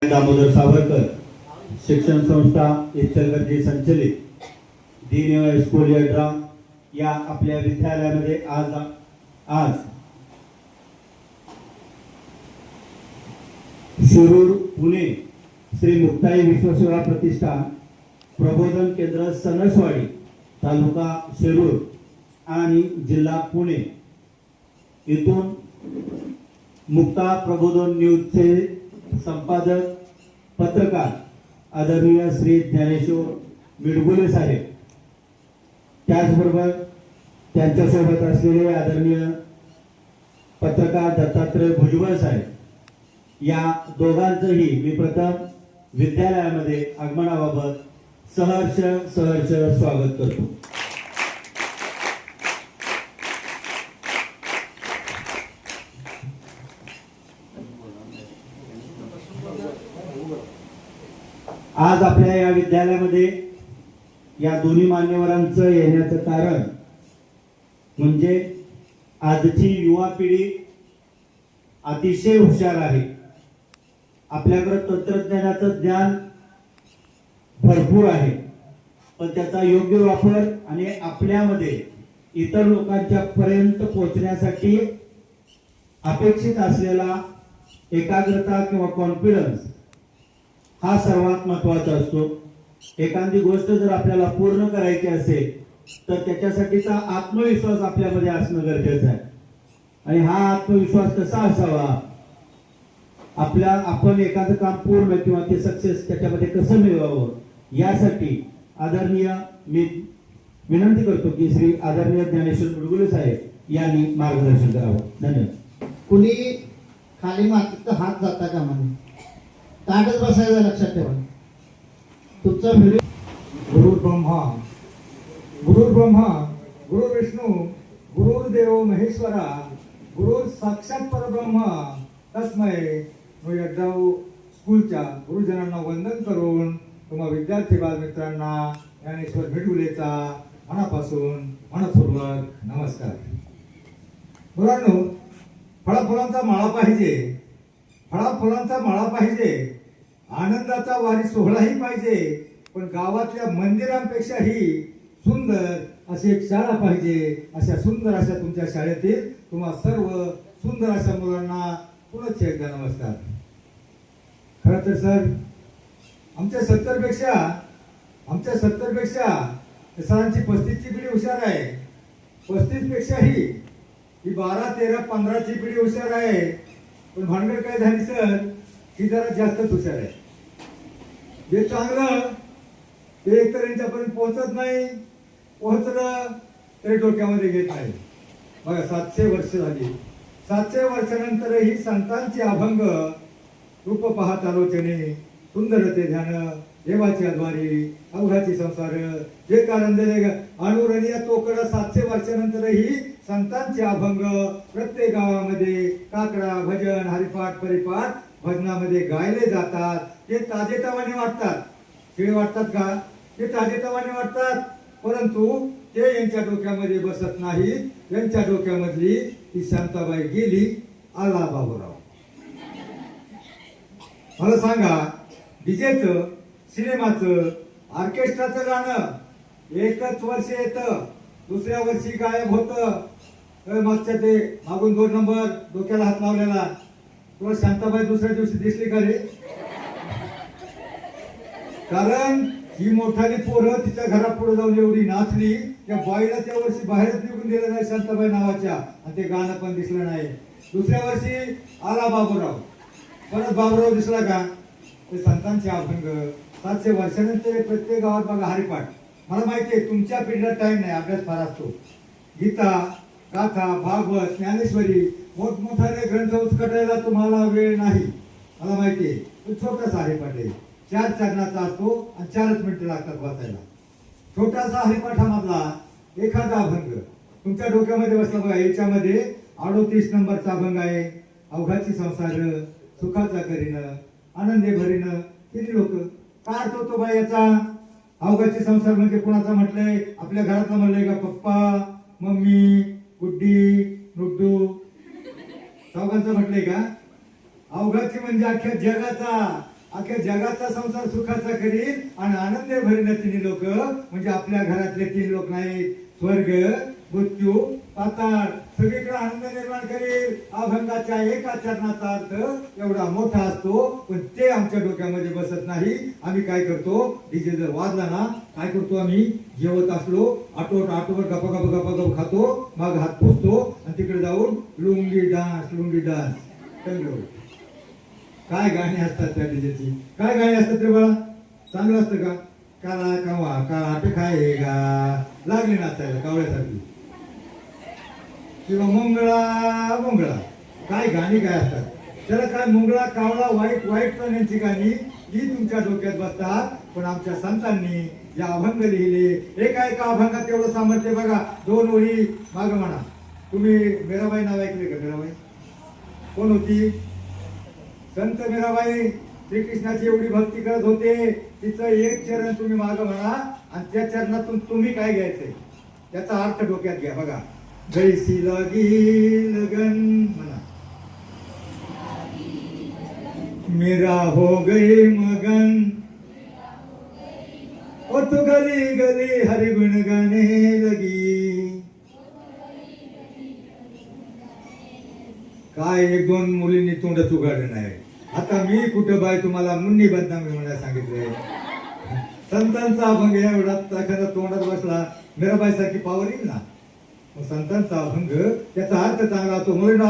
दामोदर सावरकर शिक्षण संस्था इचलकरंजी संचलित दीन स्कूल यड्रा या आपल्या विद्यालयामध्ये आज शिरूर पुणे श्री मुक्ताई विश्वसेवा प्रतिष्ठान प्रबोधन केंद्र सणसवाडी तालुका शिरूर आणि जिल्हा पुणे इथून मुक्ता प्रबोधन न्यूजचे संपादक पत्रकार आदरणीय श्री ज्ञानेश्वर मिडगुले साहेब, त्याचबरोबर त्यांच्यासोबत असलेले आदरणीय पत्रकार दत्तात्रय भुजबळ साहेब, या दोघांचंही मी प्रथम विद्यालयामध्ये आगमनाबाबत सहर्ष स्वागत करतो. आज आपल्या या विद्यालयामध्ये या दोन्ही मान्यवरांचं येण्याचं कारण म्हणजे आजची युवा पिढी अतिशय हुशार आहे. आपल्याकडे तंत्रज्ञानाचं ज्ञान भरपूर आहे, पण त्याचा योग्य वापर आणि आपल्यामध्ये इतर लोकांच्या पर्यंत पोहोचण्यासाठी अपेक्षित असलेला एकाग्रता किंवा कॉन्फिडन्स हा सर्वात महत्त्वाचा असतो. एखादी गोष्ट जर आपल्याला पूर्ण करायची असेल तर त्याच्यासाठीचा आत्मविश्वास आपल्यामध्ये असणं गरजेचं आहे. आणि हा आत्मविश्वास कसा असावा, आपण एखादं काम पूर्ण किंवा ते सक्सेस त्याच्यामध्ये कसं मिळवावं, यासाठी आदरणीय मी विनंती करतो की श्री आदरणीय ज्ञानेश्वर मिडगुले साहेब यांनी मार्गदर्शन करावं. धन्यवाद. कुणी खाली मातीत हात जाता का म्हणे, ताटच बसायचं लक्षात ठेवा. तुमचा व्हिडिओ गुरु ब्रह्मा गुरु विष्णू गुरुर्देव महेश्वरा गुरु साक्षात परब्रह्म तस्मै यड्रा स्कूलच्या गुरुजनांना वंदन करून तुम्हा विद्यार्थी बालमित्रांना ज्ञानेश्वर मिडगुलेचा मनापासून मनपूर्वक नमस्कार. मुलांनो, फळाफुलांचा माळा पाहिजे, फळाफुलांचा माळा पाहिजे, आनंदाचा वारी सोहळाही पाहिजे, पण गावातल्या मंदिरांपेक्षाही सुंदर अशी एक शाळा पाहिजे. अशा सुंदर अशा तुमच्या शाळेतील तुम्हा सर्व सुंदर अशा मुलांना पुन्हा एकदा नमस्कार. खरं तर सर, आमच्या 70 पेक्षा सरांची 35ची पिढी हुशार आहे. 35 पेक्षाही ही 12, 13, 15ची पिढी हुशार आहे. पण भानगड काय झाली सर, ही जरा जास्तच हुशार आहे. जे चांगलं ते एकतर यांच्यापर्यंत पोहोचत नाही, पोहोचलं तरी डोक्यामध्ये घेत नाही. बघा, 700 वर्ष झाली. 700 वर्षानंतरही संतांची अभंग रूप पाहत आलोचने सुंदर ते ध्यान देवाची अद्वारी अवघाची संसार जे कारण दिले अनुरणीय तोकडा. 700 वर्षानंतरही संतांचे अभंग प्रत्येक गावामध्ये काकडा भजन हरिपाठ परिपाठ भजनामध्ये गायले जातात. ते ताजेतवाने वाटतात. शिळे वाटतात का? ते ताजेतवाने वाटतात, परंतु ते यांच्या डोक्यामध्ये बसत नाही. यांच्या डोक्यामधली ती शांताबाई गेली, आला बाबूराव. मला सांगा, डीजेचं, सिनेमाचं, ऑर्केस्ट्राचं गाणं एकच वर्ष येतं, दुसऱ्या वर्षी गायब होतं. मागच्या ते मागून 2 नंबर डोक्याला हात लावलेला, तुला शांताबाई दुसऱ्या दिवशी दिसली का रे? कारण ही मोठाली पोरं तिच्या घरापुढे जाऊन एवढी नाचली, त्या बाईला त्या वर्षी बाहेरच निघून दिलं नाही शांताबाई नावाच्या, आणि ते गाणं पण दिसलं नाही. दुसऱ्या वर्षी आला बाबूराव, परत बाबूराव दिसला का? ते संतांचे अभंग 700 वर्षानंतर प्रत्येक गावात बघा हरिपाठ. मला माहिती आहे तुमच्या पिढीला टाइम नाही, अभ्यास फार असतो. गीता, गाथा, भागवत, ज्ञानेश्वरी मोठमोठाले ग्रंथ उचकटायला तुम्हाला वेळ नाही, मला माहिती आहे. तो छोटासा हरिपाठ आहे, 4 चरणाचा असतो आणि 4च मिनिटं लागतात वाचायला. छोटासा हरिपाठामधला एखादा अभंग तुमच्या डोक्यामध्ये बसला बघा. याच्यामध्ये 38 नंबरचा अभंग आहे, अवघाची संसार सुखाचा करीन आनंदे भरीन. किती लोक काय अर्थ होतो बा याचा? अवघाची संसार म्हणजे कुणाचा म्हटलंय? आपल्या घरातला म्हणलंय का? पप्पा, मम्मी, गुड्डी, नुड्डू, चौघांचं म्हटलंय का? अवघाची म्हणजे अख्ख्या जगाचा, अख्ख्या जगाचा संसार सुखाचा करील आणि आनंद भरील तिन्ही लोक, म्हणजे आपल्या घरातले 3 लोक नाहीत, स्वर्ग मृत्यू पाताळ सगळीकडे आनंद निर्माण करेल. अभंगाच्या एका चरणाचा अर्थ एवढा मोठा असतो, पण ते आमच्या डोक्यामध्ये बसत नाही. आम्ही काय करतो, डीजे जर वाजला ना, काय करतो आम्ही, जेवत असलो आठवट गपा गप गपा गप खातो, मग हात पुसतो आणि तिकडे जाऊन लुंगी डान्स काय गाणी असतात त्या डीजेची, काय गाणी असतात रे बाळा, चांगलं असतं का, काला कावा काटे खायगा लागली नाचायला कावळ्यासारखी, किंवा मुंगळा काय गाणी काय असतात, त्याला काय मुंगळा कावळा वाईट प्राण्यांची गाणी ही तुमच्या डोक्यात बसतात. पण आमच्या संतांनी जे अभंग लिहिले, एका अभंगात एवढं सामर्थ्य बघा. 2 ओळी माग म्हणा. तुम्ही मीराबाई नाव ऐकले का? मीराबाई कोण होती? संत मीराबाई श्रीकृष्णाची एवढी भक्ती करत होते, तिचं एक चरण तुम्ही माग म्हणा आणि त्या चरणातून तुम्ही काय घ्यायचंय त्याचा अर्थ डोक्यात घ्या. बघा, जैसी लागी लगन म्हणा, मेरा हो गई मगन, ओ तू गली गली हरि गुण गाने लगी. काय 1-2 मुलींनी तोंडच उघडलं नाही. आता मी कुठं बाय तुम्हाला मुन्नी बदनामी म्हणायला सांगितलंय. संतांचा अभंग एवढा एखादा तोंडात बसला, मीराबाई सारखी पावर येईल ना. मग संतांचा अभंग त्याचा अर्थ चांगला होतो. म्हणून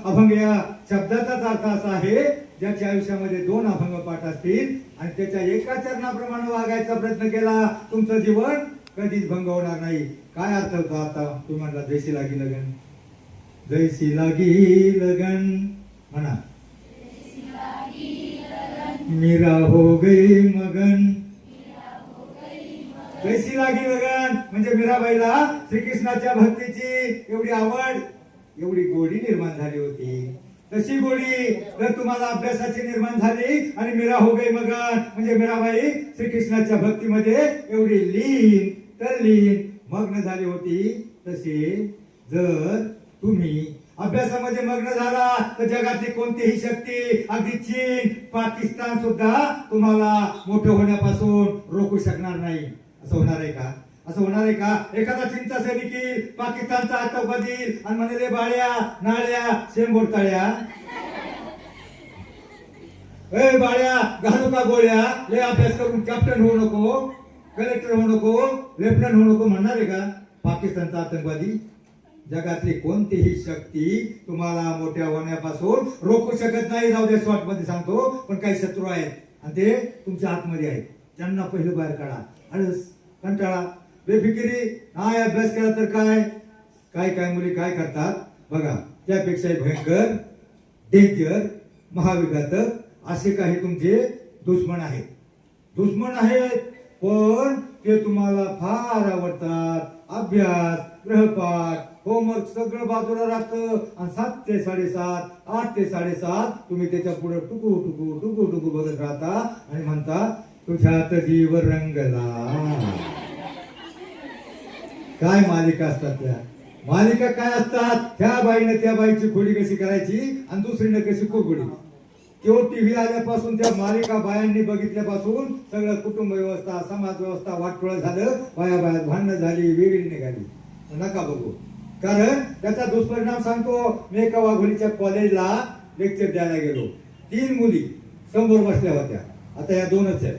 अभंग या शब्दाचाच अर्थ असा आहे, ज्याच्या आयुष्यामध्ये 2 अभंग पाठ असतील आणि त्याच्या एका चरणाप्रमाणे वागायचा प्रयत्न केला, तुमचं जीवन कधीच भंग होणार नाही. काय अर्थ होता आता तुम्ही म्हणला, जैसी लागी लगन, जैसी लागी लगन म्हणा, मीरा हो गई मगन. जैसी लागी लगन म्हणजे मीराबाईला श्रीकृष्णाच्या भक्तीची एवढी आवड, एवढी गोडी निर्माण झाली होती. तशी गोडी जर तुम्हाला अभ्यासाची निर्माण झाली आणि मीरा हो गई मगन म्हणजे मीराबाई श्रीकृष्णाच्या भक्तीमध्ये एवढी लीन मग्न झाली होती, तसे जर तुम्ही अभ्यासामध्ये मग्न झाला तर जगातली कोणतीही शक्ती, अगदी चीन पाकिस्तान सुद्धा तुम्हाला मोठं होण्यापासून रोखू शकणार नाही. असं होणार आहे का? असं होणार आहे का? एखादा चिंता सैनिकी पाकिस्तानचा आतंकवादी आणि म्हणाले बाळ्या नाळ्या शेंबोरताळ्या, ए बाळ्या घालू का गोळ्या, लय अभ्यास करून कॅप्टन होऊ नको, कलेक्टर होऊ नको, लेफ्टनंट होऊ नको म्हणणार आहे का? पाकिस्तानचा आतंकवादी जगातली कोणतीही शक्ती तुम्हाला मोठ्या होण्यापासून रोखू शकत नाही. जाऊ दे, शॉर्ट मध्ये सांगतो, पण काही शत्रू आहेत आणि ते तुमच्या आतमध्ये आहेत, त्यांना पहिलं बाहेर काढा. आळस, कंटाळा, बेफिकिरी, नाही अभ्यास केला तर काय मुली काय करतात बघा, त्यापेक्षा भयंकर डेंजर महाविघातक असे काही तुमचे दुश्मन आहेत, पण ते तुम्हाला फार आवडतात. अभ्यास, गृहपाठ, होमवर्क सगळं बाजूला राहतं आणि 7 ते 7:30, 8 ते 7:30 तुम्ही त्याच्या पुढे टुकू बघत राहता आणि म्हणता तुझ्यात जीव रंगला. काय मालिका असतात त्या मालिका काय असतात, त्या बाईने त्या बाईची खोडी कशी करायची आणि दुसरीने कशी कुरघोडी. तो टीव्ही आल्यापासून त्या मालिका बायांनी बघितल्यापासून सगळं कुटुंब व्यवस्था, समाज व्यवस्था वाटोळं झालं, बाया भांडणं झाली, वेगळी निघाली. नका बघू, कारण त्याचा दुष्परिणाम सांगतो. मी एका वाघोलीच्या कॉलेजला लेक्चर द्यायला गेलो. 3 मुली समोर बसल्या होत्या, आता या 2च आहेत.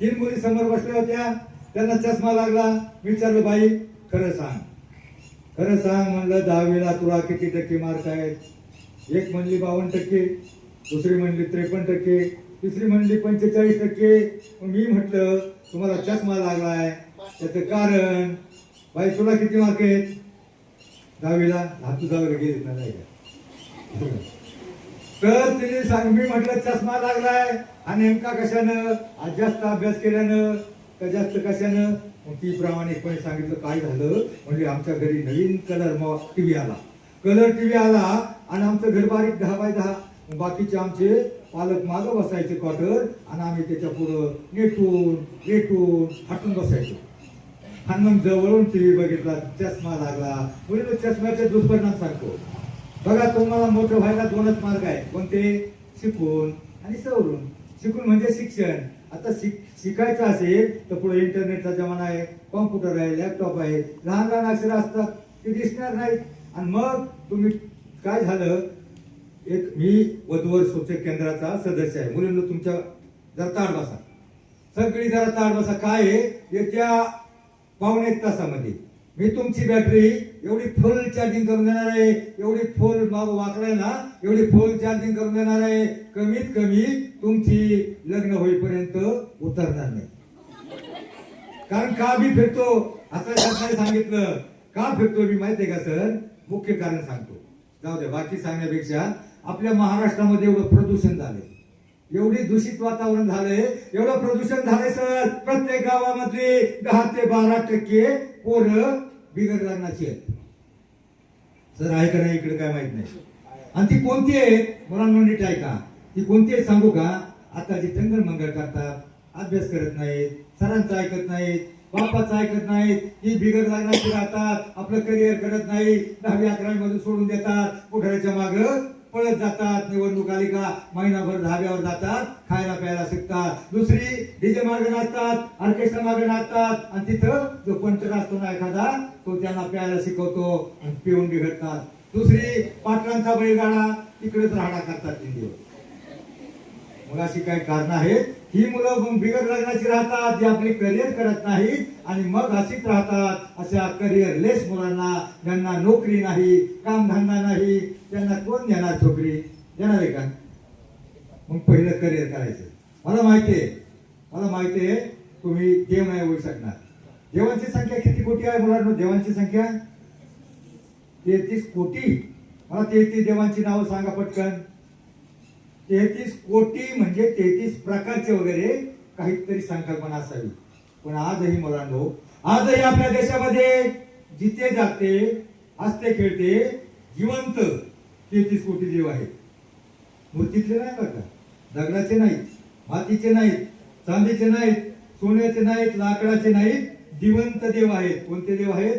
3 मुली समोर बसल्या होत्या, त्यांना चष्मा लागला. विचारलं, बाई खरं सांग म्हणलं, 10वीला तुला किती टक्के मार्क आहेत? एक म्हणली 52%, दुसरी म्हणली 53%, तिसरी म्हणली 45%. मी म्हटलं तुम्हाला चष्मा लागलाय त्याचं कारण, बाई तुला किती मार्क आहेत 10वीला? तुझ्यावर गेले नाही का? तर तिने मी म्हटलं चष्मा लागलाय आणि नेमका कशानं, आज जास्त अभ्यास केल्यानं का जास्त कशानं? मग ती प्रामाणिकपणे सांगितलं काय झालं. म्हणजे आमच्या घरी नवीन कलर टीव्ही आला आणि आमचं घर बारीक 10x10. बाकीचे आमचे पालक मागं बसायचे क्वार्टर आणि आम्ही त्याच्या पुढं नेटून हटून बसायचो. आणि मग जवळून टीव्ही बघितला, चष्मा लागला. म्हणजे चष्म्याचे दुष्परिणाम सांगतो. बघा, तुम्हाला मोठं व्हायला 2च मार्ग आहेत. कोणते? शिकून आणि सवरून. शिकून म्हणजे शिक्षण. आता शिकायचं असेल तर पुढे इंटरनेटचा जमाना आहे, कॉम्प्युटर आहे, लॅपटॉप आहे, लहान लहान अक्षर असतात ते दिसणार नाहीत. आणि मग तुम्ही काय झालं, एक मी वधूवर सूचक केंद्राचा सदस्य आहे. मुलींना तुमच्या जरा ताड बसा, सगळी जरा ताड बसा. काय आहे, येत्या पावणे 1 तासामध्ये मी तुमची बॅटरी एवढी फुल चार्जिंग करून देणार आहे, एवढी फुल बाबा वाकलाय ना, एवढी फुल चार्जिंग करून देणार आहे, कमीत कमी तुमची लग्न होईपर्यंत उतरणार नाही. कारण का मी फिरतो असं शासनाने सांगितलं. का फिरतो मी माहितीये का सर? मुख्य कारण सांगतो, जाऊ द्या बाकी सांगण्यापेक्षा. आपल्या महाराष्ट्रामध्ये एवढं प्रदूषण झालंय, एवढी दूषित वातावरण झालंय, एवढं प्रदूषण झालंय सर. प्रत्येक गावामधली 10 ते 12% पोरं बिगर लग्नाची आहेत सर. आहे का नाही इकडे काय माहित नाही. आणि ती कोणती आहे मुलांना नीट ऐका, ती कोणती आहे सांगू का? आता जे टंगल मंगल करतात, अभ्यास करत नाहीत, सरांचं ऐकत नाहीत, बापाचं ऐकत नाहीत, ही बिगर लग्नाची राहतात, आपलं करिअर करत नाही, 10वी 11वी मध्ये सोडून देतात, पुढाऱ्याच्या मागं पळत जातात. निवडणूक आली का महिनाभर धाब्यावर जातात, खायला प्यायला शिकतात. दुसरी डीजे मागे नाचतात, ऑर्केस्ट्रा मागे नाचतात, आणि तिथं जो पंटर असतो ना एखादा, तो त्यांना प्यायला शिकवतो आणि पिऊन बिघडतात. दुसरी पाटलांचा बैलगाडा, तिकडेच राहणा करतात 3 दिवस. मग अशी काही कारण आहेत. ही मुलं मग बिगर लग्नाची राहतात, जी आपली करिअर करत नाहीत, आणि मग अशीच राहतात. अशा करिअरलेस मुलांना, ज्यांना नोकरी नाही, कामधंदा नाही, त्यांना कोण देणार छोकरी? देणार आहे का? मग पहिलं करिअर करायचं. मला माहितीये तुम्ही देव नाही होऊ शकणार. देवांची संख्या किती कोटी आहे मुलांना? देवांची संख्या 33 कोटी. मला 33 देवांची नावं सांगा पटकन. 33 कोटी म्हणजे 33 प्रकारचे वगैरे काहीतरी संकल्पना असावी. पण आजही मुलांनो, आजही आपल्या देशामध्ये जिथे जाते, हसते खेळते, जिवंत 33 कोटी देव आहेत. मूर्तीतले नाही बरं का, दगडाचे नाहीत, मातीचे नाहीत, चांदीचे नाहीत, सोन्याचे नाहीत, लाकडाचे नाहीत, जिवंत देव आहेत. कोणते देव आहेत?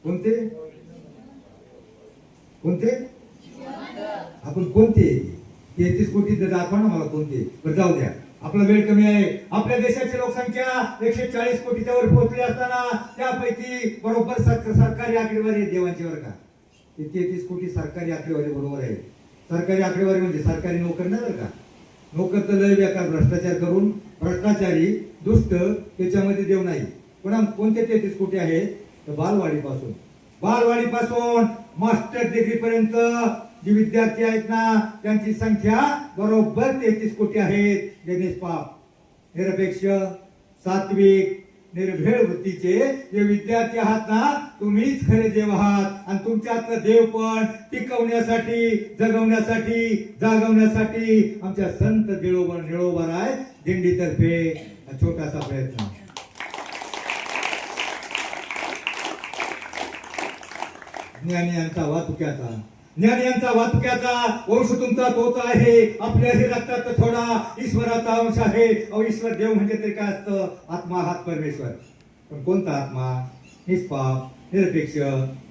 कोणते कोणते? आपण कोणते? 33 कोटी दाखवा ना मला कोणते. बरं जाऊ द्या, आपला वेळ कमी आहे. आपल्या देशाची लोकसंख्या 140 कोटीच्या वर पोहोचली असताना त्यापैकी बरोबर सरकारी आकडेवारी आहे देवांची बरं का. 33 कोटी सरकारी आकडेवारी बरोबर आहे. सरकारी आकडेवारी म्हणजे सरकारी नोकर नाही बरं का. नोकर तर लय बेकार भ्रष्टाचार करून, भ्रष्टाचारी दुष्ट, त्याच्यामध्ये देव नाही. पण कोणते 33 कोटी आहेत? तर बालवाडीपासून मास्टर डिग्री पर्यंत जे विद्यार्थी आहेत ना, त्यांची संख्या बरोबर 33 कोटी आहेत. जे निष्पाप, निरपेक्ष, सात्विक, निर्भेळ वृत्तीचे जे विद्यार्थी आहात ना, तुम्हीच खरे देव आहात. आणि तुमच्यातलं देव पण टिकवण्यासाठी, जगवण्यासाठी, जागवण्यासाठी आमच्या संत निळोबाराय दिंडीतर्फे छोटासा प्रयत्न. ज्ञानी यांचा वाहतुक्याचा वंश तुमचा तोच आहे. आपल्याही रक्तात थोडा ईश्वराचा अंश आहे. ईश्वर देव म्हणजे तरी काय असतं? आत्मा हात परमेश्वर. पण कोणता आत्मा? निष्पाप, निरपेक्ष,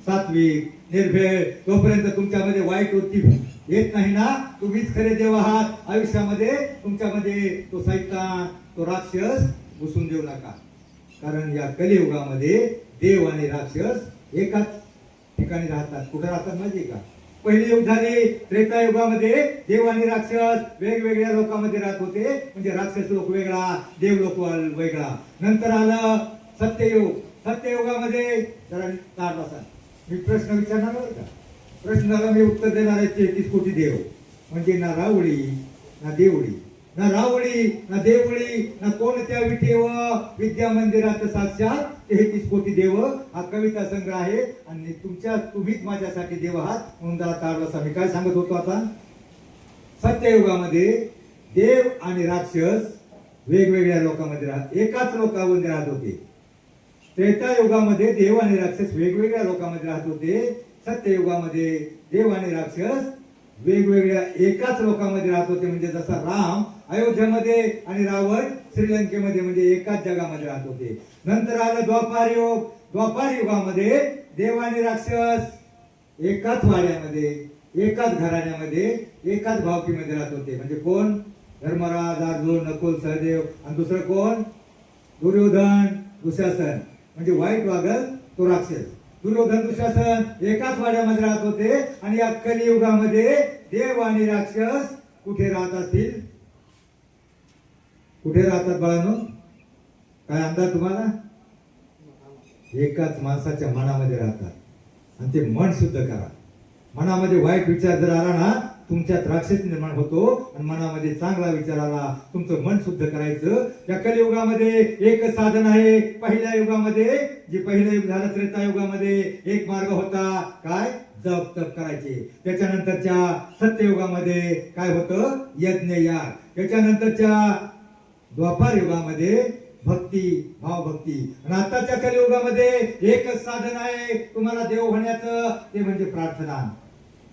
सात्विक, निर्भय. तोपर्यंत तुमच्यामध्ये वाईट वृत्ती येत नाही ना, तुम्हीच खरे देव आहात. आयुष्यामध्ये तुमच्यामध्ये तो सैतान, तो राक्षस घुसून देऊ नका. कारण या कलियुगामध्ये देव आणि राक्षस एकाच ठिकाणी राहतात. कुठे राहतात माहिती का? पहिले युग झाले त्रेतायुगामध्ये देव आणि राक्षस वेगवेगळ्या लोकांमध्ये राहत होते. म्हणजे राक्षस लोक वेगळा, देव लोक वेगळा. नंतर आलं सत्ययुग. सत्ययुगामध्ये जरा तार बसा, मी प्रश्न विचारणार बरं का. प्रश्नाला मी उत्तर देणार आहे. 33 कोटी देव म्हणजे ना रावळी ना देवळी, ना रावळी ना देवळी, ना कोणत्या विठेव विद्या मंदिरात साक्षात 33 कोटी देव. हा कविता संग्रह आहे. आणि तुम्हीच माझ्यासाठी देव आहात. म्हणून जरा ताळ बसा. मी काय सांगत होतो आता? सत्ययुगामध्ये देव आणि राक्षस वेगवेगळ्या लोकांमध्ये एकाच लोकांमध्ये राहत होते. त्रेतायुगामध्ये देव आणि राक्षस वेगवेगळ्या लोकांमध्ये राहत होते. सत्ययुगामध्ये देव आणि राक्षस वेगवेगळ्या एकाच लोकांमध्ये राहत होते. म्हणजे जसा राम अयोध्येमध्ये आणि रावण श्रीलंकेमध्ये, म्हणजे एकाच जगामध्ये राहत होते. नंतर आलं द्वापार युग. द्वापार युगामध्ये देव आणि राक्षस एकाच वाड्यामध्ये, एकाच घराण्यामध्ये, एकाच भावकीमध्ये राहत होते. म्हणजे कोण? धर्मराज, अर्जुन, नकुल, सहदेव आणि दुसरं कोण? दुर्योधन, दुःशासन. म्हणजे वाईट वागल तो राक्षस. दुर्योधन, दुःशासन एकाच वाड्यामध्ये राहत होते आणि या कलियुगामध्ये देव आणि राक्षस कुठे राहत असतील? कुठे राहतात बाळांनो? काय अंदाज तुम्हाला? एकाच माणसाच्या मनामध्ये राहतात. आणि ते मन शुद्ध करा. मनामध्ये वाईट विचार जर आला ना, तुमच्यात राक्षस निर्माण होतो. आणि मनामध्ये चांगला विचार आला, तुमचं मन शुद्ध करायचं. या कलियुगामध्ये एकच साधन आहे. पहिल्या युगामध्ये, जे पहिलं युग झालं त्रेतायुगामध्ये, एक मार्ग होता. काय? जप तप करायचे. त्याच्यानंतरच्या सत्ययुगामध्ये काय होतं? यज्ञ याग. त्याच्यानंतरच्या द्वापार युगामध्ये भक्ती, भावभक्ती. आणि आताच्या कलियुगामध्ये एकच साधन आहे तुम्हाला देव होण्याचं, ते म्हणजे प्रार्थना.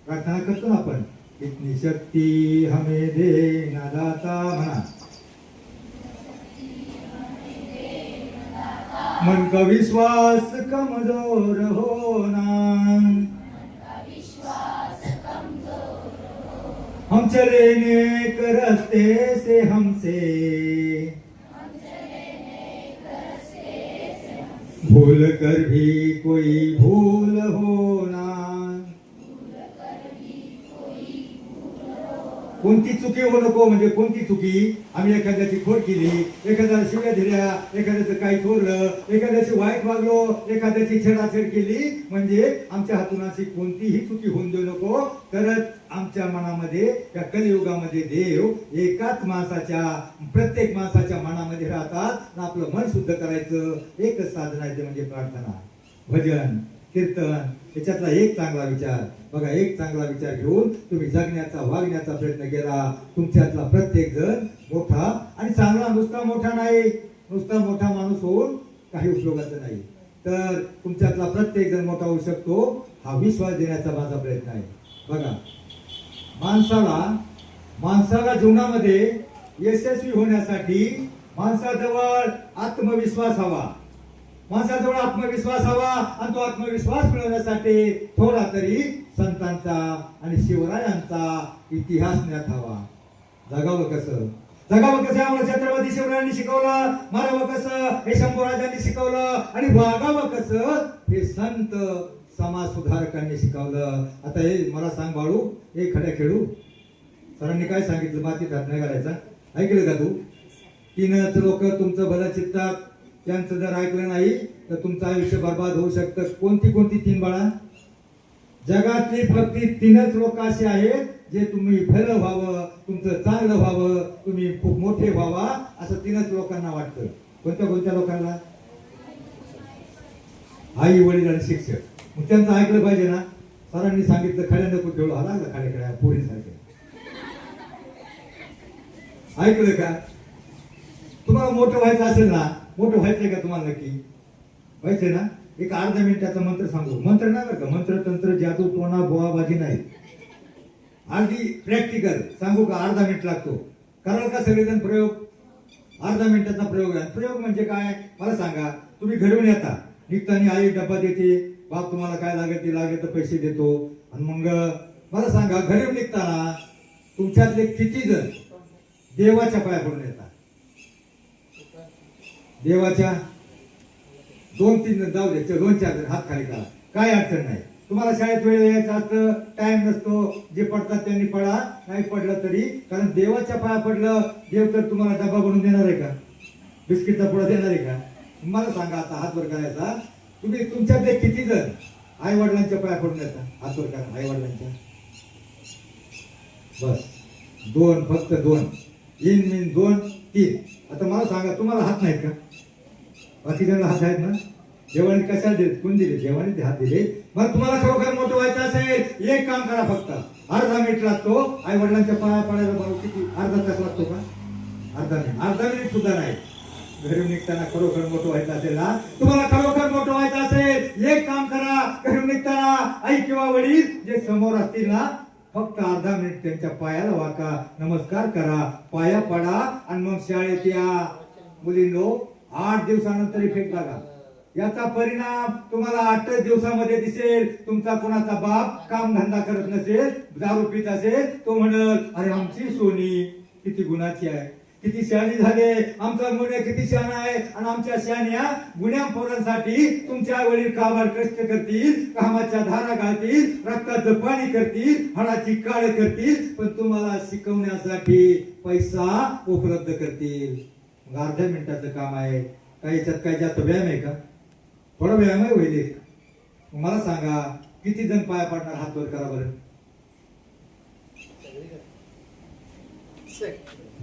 प्रार्थना करतो ना आपण, इतनी शक्ती हमें दे ना दाता म्हणा. मन का विश्वास कमजोर होना, हम चले नेक रास्ते से हमसे भूल कर भी कोई भूल होना. कोणती चुकी हो नको. म्हणजे कोणती चुकी? आम्ही एखाद्याची खोड केली, एखाद्याला शिव्या दिल्या, एखाद्याचं काही चोरलं, एखाद्याची वाईट वागलो, एखाद्याची छेडाछेड केली, म्हणजे आमच्या हातून अशी कोणतीही चुकी होऊन देऊ नको. तरच आमच्या मनामध्ये, या कलियुगामध्ये देव एकाच माणसाच्या, प्रत्येक माणसाच्या मनामध्ये राहतात. आपलं मन शुद्ध करायचं एकच साधन आहे, ते म्हणजे प्रार्थना, भजन, कीर्तन. त्याच्यातला एक चांगला विचार बघा. एक चांगला विचार घेऊन तुम्ही जगण्याचा, वागण्याचा प्रयत्न केला, तुमच्यातला प्रत्येक जण मोठा आणि चांगला. नुसता मोठा नाही, नुसता मोठा माणूस होऊन काही उपयोगाचं नाही. तर तुमच्यातला प्रत्येक जण मोठा होऊ शकतो, हा विश्वास देण्याचा माझा प्रयत्न आहे. बघा, माणसाला जीवनामध्ये यशस्वी होण्यासाठी माणसाजवळ आत्मविश्वास हवा. माणसाजवळ आत्मविश्वास हवा. आणि तो आत्मविश्वास मिळवण्यासाठी थोडा तरी संतांचा आणि शिवरायांचा इतिहास ज्ञात हवा. जगावं कसं? जगावं कसं आम्हाला छत्रपती शिवरायांनी शिकवलं. मारावं कसं हे शंभूराजांनी शिकवलं. आणि वागावं कसं हे संत समाज सुधारकांनी शिकवलं. आता हे मला सांग बाळू, हे खड्या खेळू. सरांनी काय सांगितलं? मातीत हात नाही घालायचा. ऐकलं का तू? 3 लोक तुमचं भलं चित्तात, त्यांचं जर ऐकलं नाही तर तुमचं आयुष्य बर्बाद होऊ शकतं. कोणती 3 बाळा? जगातली फक्त 3च लोक असे आहेत जे तुम्ही भलं व्हावं, तुमचं चांगलं व्हावं, तुम्ही खूप मोठे व्हावा असं 3च लोकांना वाटतं. कोणत्या लोकांना? आई, वडील आणि शिक्षक. मग त्यांचं ऐकलं पाहिजे ना. सरांनी सांगितलं खड्या नको खेळू, हा लागला खाडे खेळा पोरीसारखे. ऐकलं का? तुम्हाला मोठं व्हायचं असेल ना, मोठं व्हायचंय का तुम्हाला? नक्की व्हायचंय ना. एक अर्धा मिनिटाचा मंत्र सांगू. मंत्र नाही बरं का, मंत्र तंत्र जादू टोना बोवाबाजी नाही. अगदी प्रॅक्टिकल सांगू का? अर्धा मिनिट लागतो. कराल का सगळेजण प्रयोग? अर्धा मिनिटाचा प्रयोग आहे. प्रयोग म्हणजे काय मला सांगा. तुम्ही घडवून येता, निघताना आई डब्बा देते, बाप तुम्हाला काय लागेल तर पैसे देतो. आणि मग मला सांगा, घरी निघताना तुमच्यातले किती जण देवाच्या पाया पडून येतात? देवाच्या 2-3 जण जाऊ द्यायचे, 2-4 जण हात खाली करा, काय अडचण नाही. तुम्हाला शाळेत वेळ यायचा असतं, टाइम नसतो, जे पडतात त्यांनी पडा, नाही पडलं तरी. कारण देवाच्या पाया पडलं, देव तर तुम्हाला डबा बनवून देणार आहे का? बिस्किटचा पुडा देणार आहे का? मला सांगा आता, हात वर करायचा. तुम्ही तुमच्यातले किती जण आई वडिलांच्या पाया पडून येतात? हात वर करा. आई वडिलांच्या बस 2, फक्त 2. इन मिन 2, 3. आता मला सांगा, तुम्हाला हात नाहीत का? बाकीच्यांना हात आहेत ना. देवाने कशाला दिले? कोण दिले? देवाने हात दिले. मग तुम्हाला खरोखर मोठं व्हायचं असेल, एक काम करा. फक्त अर्धा मिनिट लागतो. आई वडिलांच्या पाया पडायला बरोबर किती? अर्धा तास लागतो का? अर्धा मिनिट सुद्धा नाही. घरी निघताना खरोखर मोठं व्हायचं असेल ना, तुम्हाला खरोखर मोठं व्हायचं असेल, एक काम करा. घरी निघताना आई किंवा वडील जे समोर असतील ना, फक्त अर्धा मिनिट त्यांच्या पायाला वाका, नमस्कार करा, पाया पडा. आणि मग शाळेत या. मुलींनो, 8 दिवसानंतर इफेक्ट लागा. याचा परिणाम तुम्हाला 8 दिवसामध्ये दिसेल. तुमचा कोणाचा बाप काम धंदा करत नसेल, दारू पित असेल, तो म्हणल, अरे आमची सोनी किती गुणाची आहे, किती शहाणी झाले, आमचा मुने किती शहाणा आहे आणि आमच्या शहाण्या गुण्या पोरांसाठी तुमच्या वडील काबाड कष्ट करतील, कामाच्या धारा घालतील, रक्ताचं पाणी करतील, हाडाची काळ करतील, पण तुम्हाला शिकवण्यासाठी पैसा उपलब्ध करतील. मग अर्ध्या मिनिटाचं काम आहे, काही याच्यात काय जास्त व्यायाम आहे का? थोडा व्यायाम आहे होईल. मला सांगा किती जण पाया पडणार? हात वर करा बरं.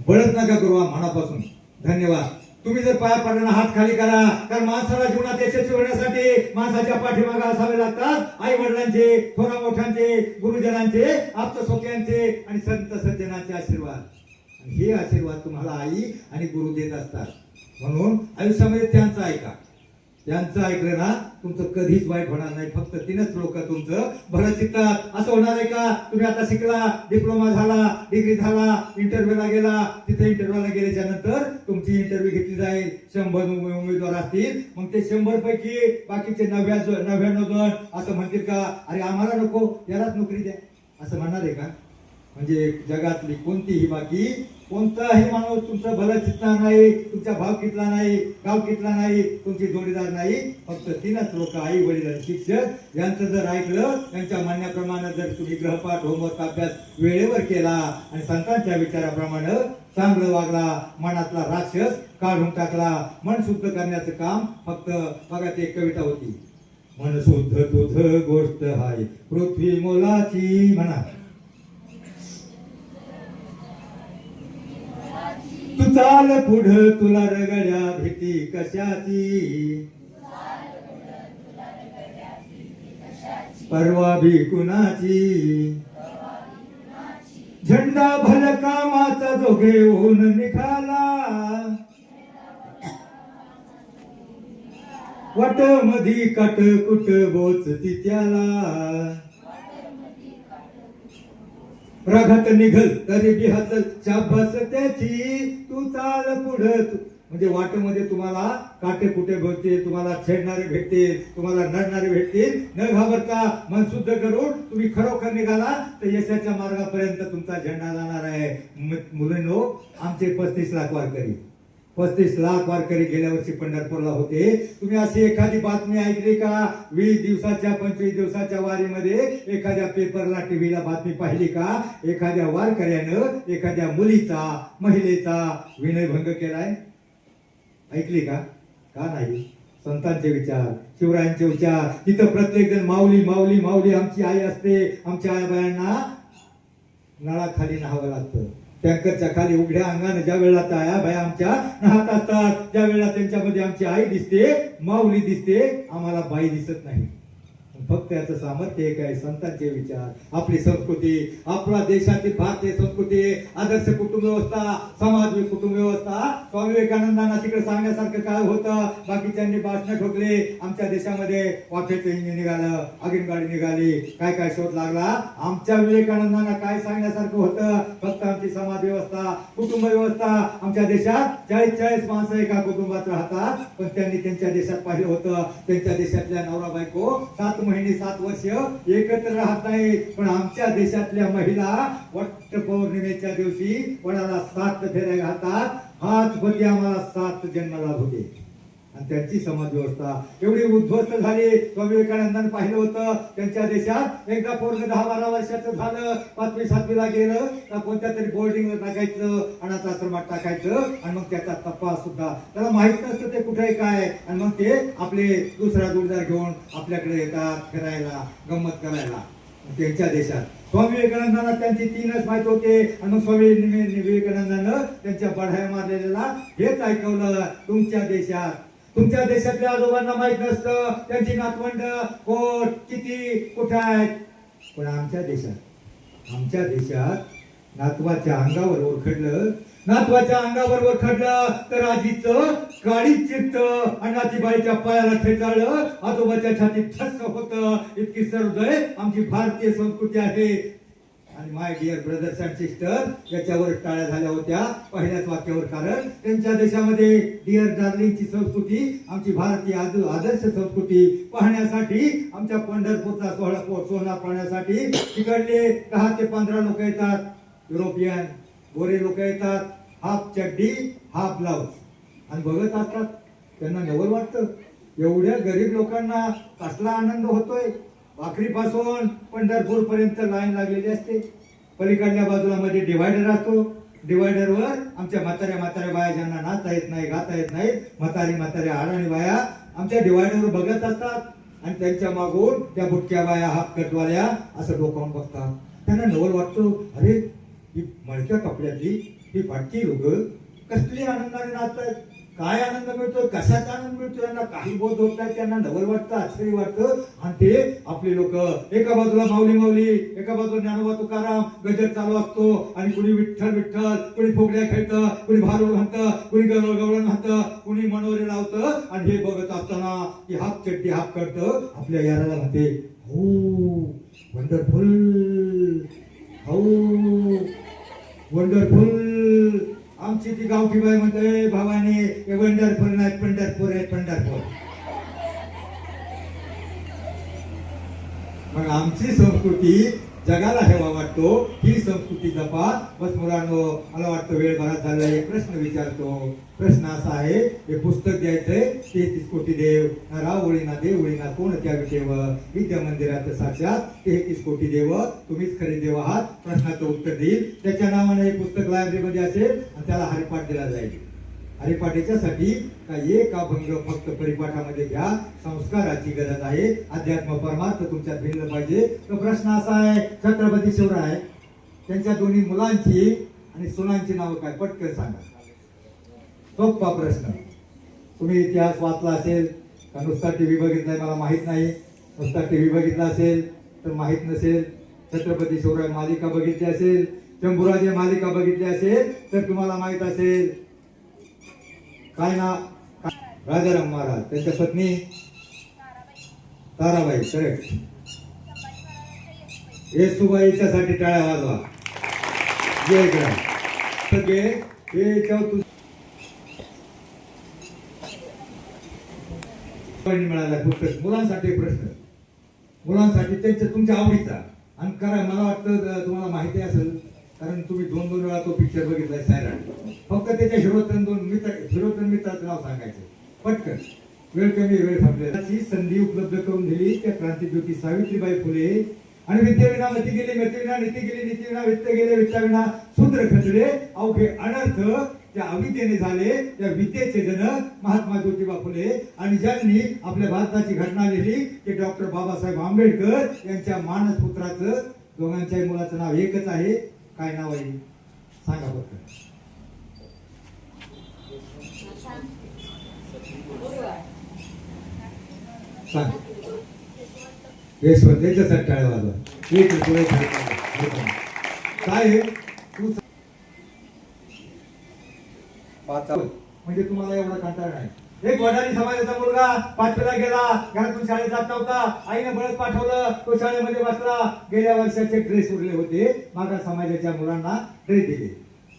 बळच नका करू मनापासून. धन्यवाद. तुम्ही जर पाया पडताना हात खाली करा, कारण माणसाला जीवनात यशस्वी होण्यासाठी माणसाच्या पाठीमागे असावे लागतात आई वडिलांचे, थोरा मोठ्यांचे, गुरुजनांचे, आप्त सोक्यांचे आणि संत सज्जनांचे आशीर्वाद. आणि हे आशीर्वाद तुम्हाला आई आणि गुरु देत असतात. म्हणून आयुष्यामध्ये त्यांचं ऐका. त्यांचं ऐकलं ना तुमचं कधीच वाईट होणार नाही. फक्त 3च लोक तुमचं भलं चित्तात. असं होणार आहे का? तुम्ही आता शिकला, डिप्लोमा झाला, डिग्री झाला, इंटरव्ह्यूला गेला, तिथे इंटरव्ह्यूला गेल्याच्या नंतर तुमची इंटरव्ह्यू घेतली जाईल. 100 उमेदवार असतील, मग ते 100 पैकी बाकीचे 99 जण असं म्हणतील का अरे आम्हाला नको, यालाच नोकरी द्या, असं म्हणणार आहे का? म्हणजे जगातली कोणतीही बाकी कोणताही माणूस तुमचं भलं चितणार नाही, तुमचा भाव कितला नाही, गाव कितला नाही, तुमची जोडीदार नाही. फक्त 3च लोक आई वडील आणि शिक्षक यांचं जर ऐकलं, त्यांच्या म्हणण्याप्रमाणे जर तुम्ही गृहपाठ होमवर्क अभ्यास वेळेवर केला आणि संतांच्या विचाराप्रमाणे चांगलं वागला, मनातला राक्षस काढून टाकला, मन शुद्ध करण्याचं काम फक्त बघा. ते एक कविता होती, मन शुद्ध तुझ गोष्ट हाय पृथ्वी मोलाची. म्हणा तू चाल पुढ तुला रगड्या भीती कशाची, परवा भी कुणाची. झेंडा भल कामाचा जो घेऊन निघाला, वाट मधी काट कुट बोचती त्याला. रागात निघल तरी बी हसल शाबास त्याची. तू चाल पुढं. म्हणजे वाटेमध्ये तुम्हाला काटे कुठे भेटतील, तुम्हाला छेडणारे भेटतील, तुम्हाला नडणारे भेटतील. न घाबरता मन शुद्ध करून तुम्ही खरोखर निघाला तर यशाच्या मार्गापर्यंत तुमचा झेंडा जाणार आहे. मुलींनो, आमचे 35 लाख वारकरी, 35 लाख वारकरी गेल्या वर्षी पंढरपूरला होते. तुम्ही अशी एखादी बातमी ऐकली का? 20 दिवसाच्या 25 दिवसाच्या वारीमध्ये एखाद्या पेपरला, टीव्हीला बातमी पाहिली का? एखाद्या वारकऱ्यानं एखाद्या मुलीचा, महिलेचा विनयभंग केलाय? ऐकली का? का नाही? संतांचे विचार, शिवरायांचे विचार. तिथं प्रत्येक जण माऊली माऊली माऊली आमची आई असते. आमच्या आई बायांना नळाखाली न्हावं लागतं. टँकरच्या खाली उघड्या अंगाने ज्या वेळेला त्या आया बाया आमच्या नाहत असतात, त्या वेळेला त्यांच्यामध्ये आमची आई दिसते, माऊली दिसते, आम्हाला बाई दिसत नाही. फक्त याचं सामर्थ्य एक आहे, संतांचे विचार, आपली संस्कृती, आपला देशातील भारतीय संस्कृती, आदर्श कुटुंब व्यवस्था, समाज कुटुंब व्यवस्था. स्वामी विवेकानंदांना तिकडे सांगण्यासारखं काय होतं? बाकीच्यांनी भाषण ठोकले. आमच्या देशामध्ये वाफेचं इंजिन निघालं, आगीनगाडी निघाली, काय काय शोध लागला. आमच्या विवेकानंदांना काय सांगण्यासारखं होतं? फक्त आमची समाज व्यवस्था, कुटुंब व्यवस्था. आमच्या देशात 40 माणसं एका कुटुंबात राहतात, पण त्यांनी त्यांच्या देशात पाहिलं होतं, त्यांच्या देशातल्या नवरा बायको 7 महिने 7 वर्ष एकत्र राहत नाही. पण आमच्या देशातल्या महिला वट पौर्णिमेच्या दिवशी वडाला 7 फेऱ्या घालतात. हाच बदली आम्हाला 7 जन्म लाभ होते. आणि त्यांची समाज व्यवस्था एवढी उद्ध्वस्त झाली. स्वामी विवेकानंदांनी पाहिलं होतं त्यांच्या देशात एकदा पोरग 10-12 वर्षाचं झालं, 5वी-7वीला गेलं का कोणत्या तरी बोर्डिंगला टाकायचं, अनाथ आश्रमात टाकायचं, आणि मग त्याचा तपास सुद्धा त्याला माहित नसतं ते कुठे काय. आणि मग ते आपले दुसरा जोडदार घेऊन आपल्याकडे येतात फिरायला, गंमत करायला. त्यांच्या देशात स्वामी विवेकानंदांना त्यांची 3च माहित होते. आणि मग स्वामी विवेकानंदानं त्यांच्या बढाया मारलेला हेच ऐकवलं, तुमच्या देशातल्या आजोबांना माहित नसतं त्यांची नातवंड कोण किती कुठे आहेत. पण आमच्या देशात नातवाच्या अंगावर ओरखडलं, नातवाच्या अंगावर ओरखडलं तर आजीचं काळीच चित्त आणि नातीबाईच्या पायाला ठेचाळलं, आजोबाच्या छातीत ठस होतं. इतकी सहृदय आमची भारतीय संस्कृती आहे. आणि my dear brothers and sister, याच्यावर टाळ्या झाल्या होत्या पहिल्याच वाक्यावर. कारण त्यांच्या देशामध्ये डिअर डार्लिंगची संस्कृती, आमची भारतीय आदर्श संस्कृती पाहण्यासाठी, आमच्या पंढरपूरचा सोहळा पाहण्यासाठी तिकडले 10 ते 15 लोक येतात. युरोपियन, गोरे लोक येतात, हाफ चड्डी हाफ ब्लाऊज आणि बघत असतात. त्यांना नवल वाटतं. एवढ्या गरीब लोकांना कसला आनंद होतोय. भाकरीपासून पंढरपूर पर्यंत लाईन लागलेली असते. पलीकडल्या बाजूला मध्ये डिवायडर असतो. डिवायडरवर आमच्या म्हाताऱ्या बाया ज्यांना नाचता येत नाही, गाता येत नाही, म्हाताऱ्या हाडाणी बाया आमच्या डिवायडरवर बघत असतात आणि त्यांच्या मागून त्या बुटक्या बाया हाफ कटवाल्या असं डोकावून बघतात. त्यांना नवल वाटतो, अरे ही मळक्या कपड्यातली ही फाटकी लोक कसली आनंदाने नाचतायत. काय आनंद मिळतोय, कशाचा आनंद मिळतोय यांना काही बोध होत नाही. त्यांना नवल वाटतं, आश्चर्य वाटतं. आणि ते आपले लोक एका बाजूला माऊली, एका बाजूला ज्ञानोबा तुकाराम गजर चालू असतो आणि कुणी विठ्ठल, कुणी फुगड्या खेळतं, कुणी भारुड म्हणतं, कुणी गवळण म्हणतं, कुणी मनोरे लावतं. आणि हे बघत असताना की हाफ चड्डी हाफ करतं आपल्या याराला म्हणते, हो वंडरफुल, हो वंडरफुल. आमची ती गावठी बाई म्हणते, भावाने हे वंडरफुल नाही, पंढरपूर आहे, पंढरपूर. मग आमची संस्कृती जगाला हेवा वाटतो. ही संस्कृती जपा. बस मुलांनो, मला वाटतं वेळ बराच झाला. एक प्रश्न विचारतो. प्रश्न असा आहे, हे पुस्तक द्यायचंय 33 कोटी देव राव ओळीना देव ओळीना कोण त्या विटेव विद्या मंदिरात साक्षात 33 कोटी देव तुम्हीच खरे देव आहात. प्रश्नाचं उत्तर देईल. त्याच्या नावाने हे पुस्तक लायब्ररीमध्ये असेल आणि त्याला हरिपाठ दिला जाईल. हरिपाठाच्यासाठी काही एक अभंग फक्त परिपाठामध्ये घ्या. संस्काराची गरज आहे. अध्यात्म परमार्थ तुमच्यात भिनलं पाहिजे. तो प्रश्न असा आहे, छत्रपती शिवराय त्यांच्या दोन्ही मुलांची आणि सुनांची नावं काय पटकन सांगा. सोपा प्रश्न. तुम्ही इतिहास वाचला असेल का नुसता टीव्ही बघितलाय मला माहित नाही. नुसता टीव्ही बघितला असेल तर माहित नसेल. छत्रपती शिवराय मालिका बघितली असेल, शंभूराजे मालिका बघितली असेल तर तुम्हाला माहित असेल. काय ना, राजाराम महाराज, त्यांच्या पत्नी ताराबाई. करेक्ट. येसुबाईच्यासाठी टाळ्या वाजवा. जय ग्राम. सगळे हे मिळाला पुस्तक. मुलांसाठी प्रश्न, मुलांसाठी त्यांच्या तुमच्या आवडीचा. आणि करा, मला वाटतं तुम्हाला माहिती असेल कारण तुम्ही 2-2 वेळा तो पिक्चर बघितलाय सैराट. फक्त त्याच्या हिरोतन मित्राचं नाव सांगायचं पटकन. वेळ कमी, वेळ संपलेली. संधी उपलब्ध करून दिली त्या क्रांतिज्योती सावित्रीबाई फुले. आणि विद्येविना मती गेली, मतीविना नीती गेली, नीतीविना वित्त गेले, वित्ताविना शूद्र खचले. अवघे अनर्थ त्या अविद्येने झाले. त्या विद्येचे जनक महात्मा ज्योतिबा फुले. आणि ज्यांनी आपल्या भारताची घटना लिहिली ते डॉक्टर बाबासाहेब आंबेडकर. यांच्या मानसपुत्राचं दोघांच्याही मुलाचं नाव एकच आहे. काय नाव आहे सांगा फक्त. सांग. यशवंत. त्याच्यासाठी टाळ्या वाजवा. काय तू म्हणजे तुम्हाला एवढा कंटाळा नाही. एक वडारी समाजाचा मुलगा 5वीला गेला, घरातून शाळेत जात नव्हता. आईने बळत पाठवलं, तो शाळेमध्ये बसला. गेल्या वर्षाचे ड्रेस उरले होते, मागास समाजाच्या मुलांना ड्रेस दिले.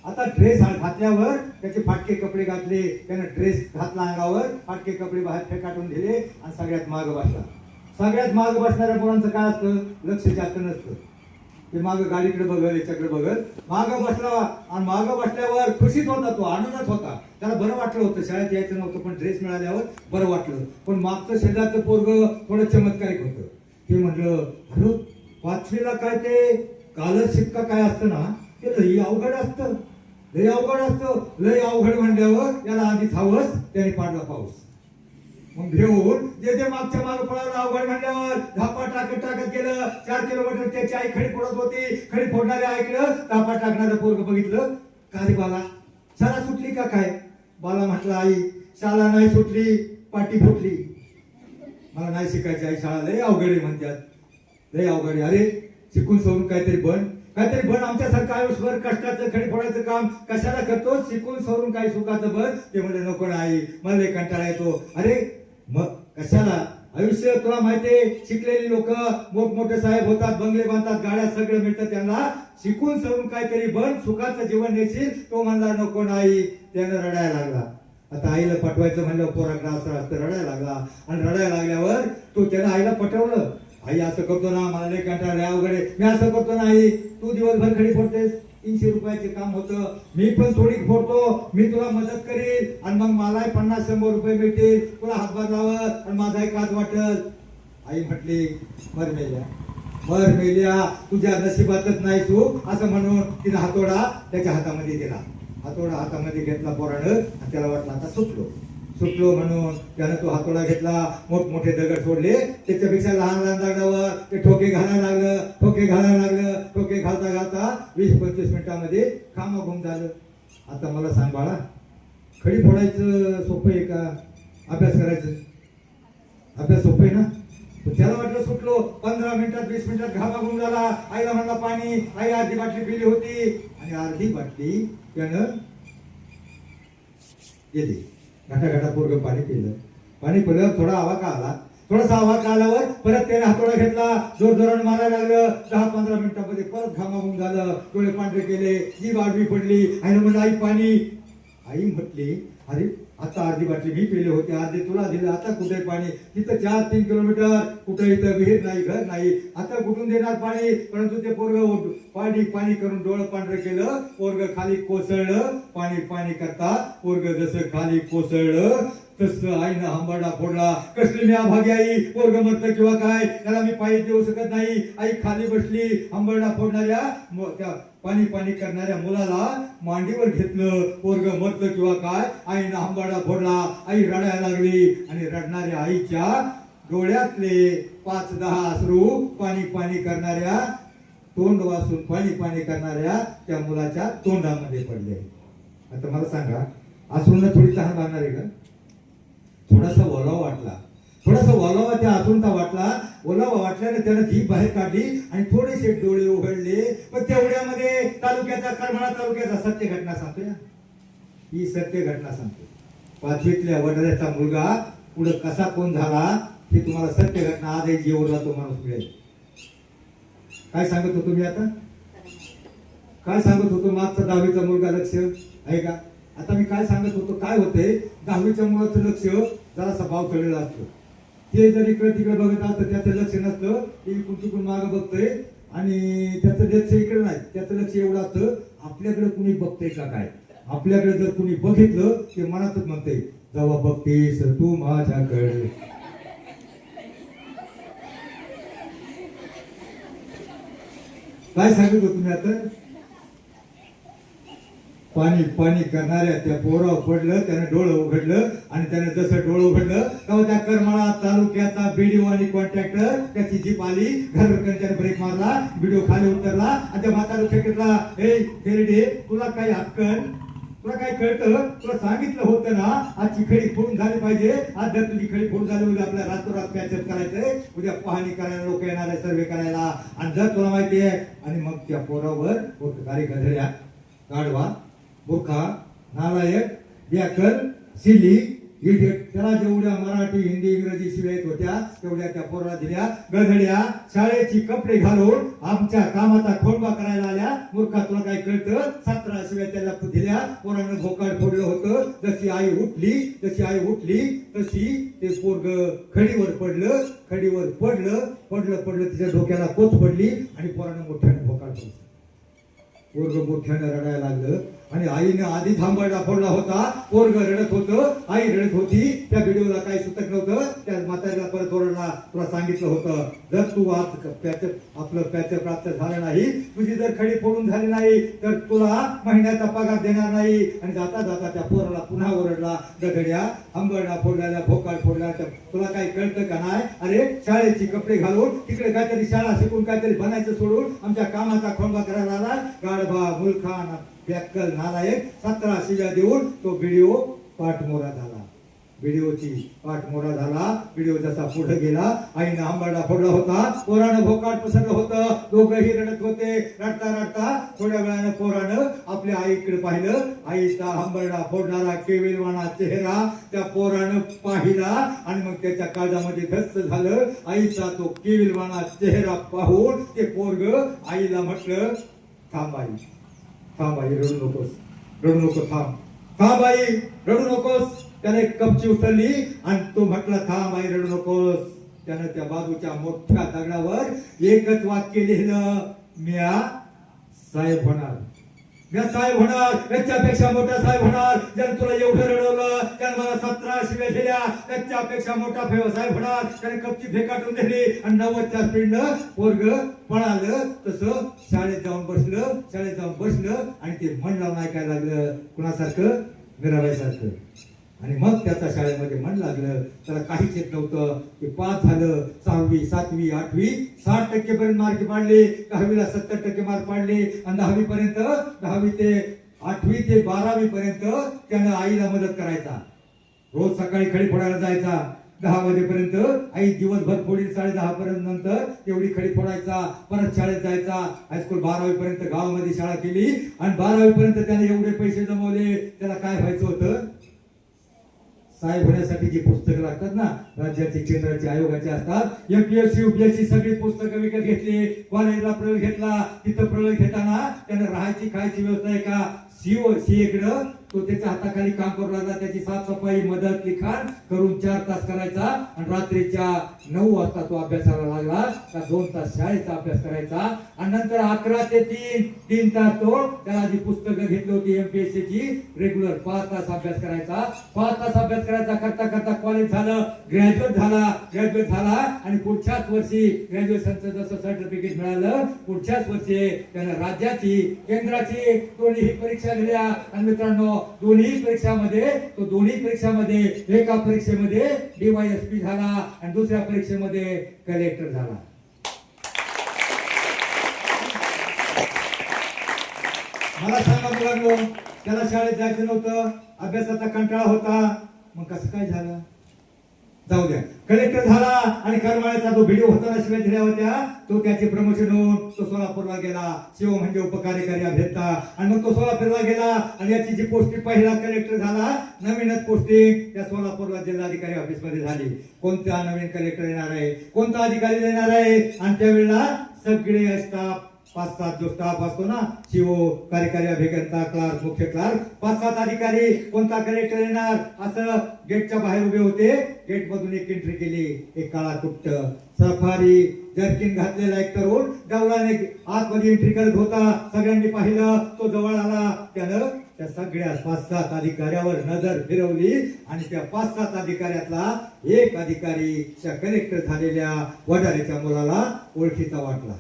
आता ड्रेस घातल्यावर त्याचे फाटके कपडे घातले, त्याने ड्रेस घातला अंगावर, फाटके कपडे बाहेर फेकाटून दिले आणि सगळ्यात माग बसला. सगळ्यात माग बसणाऱ्या मुलांचं काय असतं, लक्ष जास्त नसतं. ते माग गाडीकडे बघल, याच्याकडे बघल. माग बसला आणि माग बसल्यावर खुशीत होता, तो आनंदात होता. त्याला बरं वाटलं होतं, शाळेत यायचं नव्हतं पण ड्रेस मिळाल्यावर बरं वाटलं. पण मागचं शेजारचं पोरग थोडं चमत्कारिक होतं. ते म्हटलं, अरे 5वीला काय ते कालच शिक्का काय असतं ना, ते लई अवघड असतं, लई अवघड असतं. लई अवघड म्हणल्यावर याला आधीच हवस, त्याने पाडला पाऊस. मग घेऊन जे मागच्या माग पळाला. अवघड म्हणल्यावर धापा टाकत गेलं. 4 किलोमीटर त्याची आई खडी फोडत होती. खडी फोडणारे ऐकलं, धापा टाकणारं पोरग बघितलं. का रे बाला, शाळा सुटली का काय? बाला म्हटलं, आई शाळा नाही सुटली, पाठी फुटली. मला नाही शिकायची आई, शाळा लय अवघड आहे म्हणतात, लय अवघड आहे. अरे शिकून सोडून काहीतरी बन, काहीतरी बन. आमच्यासारखं आयुष्यभर कष्टाचं खडी फोडायचं काम कशाला करतो? शिकून सोडून काही सुखाचं बन. ते म्हणजे नको ना आई, मला लय कंटाळा येतो. अरे मग कशाला? आयुष्य तुला माहितीये, शिकलेली लोक मोठमोठे साहेब होतात, बंगले बांधतात, गाड्या सगळं मिळतं त्यांना. शिकून सरून काहीतरी बन, सुखाचं जीवन नेशील. तो म्हणला नको नाही, त्यानं रडायला लागला. आता आईला पटवायचं म्हणलं, पोराकडे असं रडायला लागला. आणि रडायला लागल्यावर तो त्यानं आईला पटवलं. आई असं करतो ना, मला लय कंटाळा अवघड आहे, मी असं करतो ना आई, तू दिवसभर खडी फोडतेस, 300 रुपयाचे काम होतं, मी पण थोडी फोडतो, मी तुला मदत करेल आणि मग मलाही 50-100 रुपये मिळतील, तुला हातभार लावत आणि माझाही काज वाटल. आई म्हटली मर मेल्या तुझ्या नशिबातच नाही तू, असं म्हणून तिने हातोडा त्याच्या हातामध्ये दिला. हातोडा हातामध्ये घेतला पोरानं आणि त्याला वाटलं आता सुटलो म्हणून त्यानं तो हातोडा घेतला, मोठमोठे दगड सोडले, त्याच्यापेक्षा लहान लहान दगडावर ते ठोके घालायला लागलं. ठोके घालता 20-25 मिनिटांमध्ये कामं झालं. आता मला सांग बाळा, खडी फोडायचं सोपं आहे का अभ्यास करायचं? अभ्यास सोपं आहे ना. त्याला वाटलं सुटलो, 15 मिनिटात 20 मिनिटात घामा झाला. आईला म्हणला पाणी, आई अर्धी बाटली पिली होती आणि अर्धी बाटली त्यानं येते घाटा पोरग पाणी पिलं. थोडा आवाका आला. थोडासा आवाका आल्यावर परत त्याने हातोडा घेतला, जोरानं मारायला लागलं. 10-15 मिनिटांमध्ये परत घामाघूम झालं, डोळे पांढरे केले, जीभ आडवी पडली. आईनं म्हणलं आई पाणी. आई म्हटली अरे आता अर्धी बाटली मी पिले होते, अर्धे तुला दिलं, आता कुठे पाणी? तिथं 4-3 किलोमीटर कुठे, इथं विहीर नाही, घर नाही, आता कुठून देणार पाणी? परंतु ते पोरग पाणी करून डोळं पांढरं केलं. पोरग खाली कोसळलं. पाणी करता पोरग जसं खाली कोसळलं तसं आईनं हंबाडा फोडला. कसली मी अभागी आई, पोरग मरतं किंवा काय, त्याला मी पायी देऊ शकत नाही. आई खाली बसली. हंबाडा फोडणाऱ्या त्या पाणी करणाऱ्या मुलाला मांडीवर घेतलं. पोरग मरतं किंवा काय, आईनं हंबाडा फोडला. आई रडायला लागली आणि रडणाऱ्या आईच्या डोळ्यातले 5-10 अश्रू पाणी करणाऱ्या, तोंड वासून पाणी करणाऱ्या त्या मुलाच्या तोंडामध्ये पडले. आता मला सांगा, अश्रूंना थोडी तहान लागणार आहे का? थोडासा ओलावा त्या असूनता वाटला. ओलावा वाटल्याने त्यानं जीभ बाहेर काढली आणि थोडेसे डोळे उघडले. पण तेवढ्यामध्ये करमाळा तालुक्याचा सत्य घटना सांगतोय. ही सत्य घटना सांगतो. 5वीतल्या वडिलाचा मुलगा पुढे कसा कोण झाला हे तुम्हाला सत्य घटना आजही जीवनला तो माणूस मिळेल. काय सांगत होतो मी आता? काय सांगत होतो? मागचा 10वीचा मुलगा लक्ष आहे का? आता मी काय सांगत होतो, काय होते 10वीच्या मुलाचं लक्ष जरासा भाव चढलेला असतो. ते जर इकडे तिकडे बघत असतं त्याचं लक्ष नसतं, ते चुकून मागं बघतोय आणि त्याचं लक्ष इकडे नाही. त्याचं लक्ष एवढं असतं आपल्याकडे कुणी बघतंय का काय. आपल्याकडे जर कुणी बघितलं ते मनातच म्हणते जेव्हा बघतेस तू माझ्याकडे. काय सांगत होतो तुम्ही आता? पाणी करणाऱ्या त्या पोरावर पडलं. त्याने डोळं उघडलं आणि त्याने जसं डोळं उघडलं तेव्हा त्या करमाळा तालुक्याचा बीडीओ आणि कॉन्ट्रॅक्टर त्याची जीप आली. घरभरकन त्याने ब्रेक मारला, बीडीओ खाली उतरला आणि त्या म्हातारा फेकला, हे फेरडे तुला काही हक्कन, तुला काय कळतं? तुला सांगितलं होतं ना आजची खडी फोडून झाली पाहिजे. आज जर तुझी खडी फोडून झाली, उद्या आपल्या रातोरात पॅचअप करायचंय, उद्या पाहणी करायला लोक येणार आहे, सर्वे करायला. आणि जर तुला माहिती आहे आणि मग त्या पोरावर पोटकारी गधड्या, गाढवा, बुरखा, नालायक, बेअक्कल, सिली, इडियट, त्याला जेवढ्या मराठी, हिंदी, इंग्रजी शिव्या येत होत्या तेवढ्या त्या पोराला दिल्या. गधड्या शाळेची कपडे घालून आमच्या कामाचा खोडबा करायला आल्या. मूर्खा तुला काय कळतं? 17 शिव्या त्याला दिल्या. पोरानं भोकाड फोडलं होतं. जशी आई उठली तशी ते पोरग खडीवर पडलं. तिच्या डोक्याला कोच पडली आणि पोरानं मोठ्याने भोकाड फोडलं. पोरग मोठ्याने रडायला लागलं आणि आईने आधीच हंबाडा फोडला होता. पोरग रडत होतं, आई रडत होती. त्या व्हिडिओला काही सुतक नव्हतं. त्या म्हातारीला परत ओरडला, तुला सांगितलं होतं जर तू आज आपलं पॅचअप प्राप्त झालं नाही, तुझी जर खडी फोडून झाली नाही तर तुला महिन्याचा पगार देणार नाही. आणि जाता जाता त्या पोराला पुन्हा ओरडला, गधड्या, हंबाडा फोडलेल्या, भोकाळ फोडल्या, तुला काही कळतं का नाही? अरे शाळेची कपडे घालून तिकडे काहीतरी शाळा शिकून काहीतरी बनायचं सोडून आमच्या कामाचा खोंबा करायला आला. गाढवा, मुलखान, बेअक्कल, नालायक, 17 शिव्या देऊन तो व्हिडिओ पाठमोरा झाला. व्हिडिओ जसा पुढे गेला, आईनं हंबाडा फोडला होता, पोरानं भोकाड पसरलं होतं. दोघंही रडत होते. रडता थोड्या वेळानं पोरानं आपल्या आईकडे पाहिलं. आईचा हंबाडा फोडणारा केविलवाणा चेहरा त्या पोरानं पाहिला आणि मग त्याच्या काळजामध्ये धस्स झालं. आईचा तो केविलवाणा चेहरा पाहून ते पोरग आईला म्हटलं, थांब आई, रडू नको, थांब आई, रडू नकोस. त्याने एक कपची उचलली आणि तो म्हटला, थांब आई, रडू नकोस. त्यानं त्या बाजूच्या मोठ्या दगडावर एकच वाक्य लिहिलं, म्या साहेब होणार. मी साहेब होणार, याच्यापेक्षा मोठा साहेब होणार, ज्याने तुला एवढं रडवलं, त्याने मला 17 शिव्या दिल्या, त्याच्यापेक्षा मोठा साहेब होणार, त्याने कपची फेकाटून दिली आणि 90च्या स्पीडनं पोरग पळालं. तसं शाळेत जाऊन बसलं आणि ते मन लावून ऐकायला लागलं. कुणासारखं? मीराबाईसारखं. आणि मग त्याचा शाळेमध्ये मन लागलं. त्याला काहीच येत नव्हतं. ते पास झालं. 6वी 7वी 8वी 60% पर्यंत मार्क पाडले. 10वीला 70% मार्क पाडले. आणि 10वी पर्यंत 10वी ते 8वी ते 12वी पर्यंत त्यानं आईला मदत करायचा. रोज सकाळी खडी फोडायला जायचा. 10 वाजेपर्यंत आई दिवसभर फोडील. 10:30 पर्यंत नंतर तेवढी खडी फोडायचा. परत शाळेत जायचा. हायस्कूल 12वी पर्यंत गावामध्ये शाळा केली. आणि 12वी पर्यंत त्याने एवढे पैसे जमवले. त्याला काय व्हायचं होतं? साहेब होण्यासाठी जी पुस्तकं लागतात ना, राज्याचे केंद्राचे आयोगाचे असतात, MPSC UPSC सगळी पुस्तकं विकत घेतली. कॉलेजला प्रवेश घेतला. तिथं प्रवेश घेताना त्याने राहायची खायची व्यवस्था आहे का? सीएकडं तो त्याच्या हाताखाली काम करू लागला. त्याची साफसफाई, मदत, लिखाण करून 4 तास करायचा. आणि रात्रीच्या 9 वाजता तो अभ्यासाला लागला. का 2 तास शाळेचा अभ्यास करायचा. आणि नंतर 11 ते 3 तास तो त्याला जी पुस्तकं घेतली होती MPSC ची रेग्युलर 5 तास अभ्यास करायचा. 5 तास अभ्यास करायचा. करता करता कॉलेज झालं. ग्रॅज्युएट झाला. आणि पुढच्याच वर्षी ग्रॅज्युएशनचं जसं सर्टिफिकेट मिळालं, पुढच्याच वर्षी त्यानं राज्याची, केंद्राची दोन्ही परीक्षा दिल्या. आणि मित्रांनो, दोन्ही परीक्षामध्ये एका परीक्षेमध्ये DYSP झाला आणि दुसऱ्या परीक्षेमध्ये कलेक्टर झाला. मला सांगा मुलांनो, त्याला शाळेत जायचं नव्हतं, अभ्यासाचा कंटाळा होता, मग कसं काय झालं? जाऊ द्या, कलेक्टर झाला. आणि करमाळ्याचा जो व्हिडिओ होता ना, शिवाय दिल्या होत्या, तो त्याचे प्रमोशन होऊन तो सोलापूरला गेला. शिव म्हणजे उपकार्यकारी अभियंता. आणि मग तो सोलापूरला गेला. आणि याची जी पोस्टिंग पहिला कलेक्टर झाला, नवीनच पोस्टिंग त्या सोलापूरला जिल्हाधिकारी ऑफिस मध्ये झाली. कोणता नवीन कलेक्टर येणार आहे, कोणता अधिकारी येणार आहे? आणि त्यावेळेला सगळे स्टाफ 5-7 जो स्टाफ असतो ना, सीओ, कार्यकारी अभियंता, क्लार्क, मुख्य क्लार्क, 5-7 अधिकारी, कोणता कलेक्टर येणार असं गेटच्या बाहेर उभे होते. गेट मधून एक एंट्री केली. एक काळा कुट्ट सफारी जर्किन घातलेला एक तरुण डवळाने आतमध्ये एंट्री करत होता. सगळ्यांनी पाहिलं. तो जवळ आला. त्यानं त्या सगळ्या 5-7 अधिकाऱ्यावर नजर फिरवली. आणि त्या 5-7 अधिकाऱ्यातला एक अधिकारी त्या कलेक्टर झालेल्या वडाऱ्याच्या मुलाला ओळखीचा वाटला.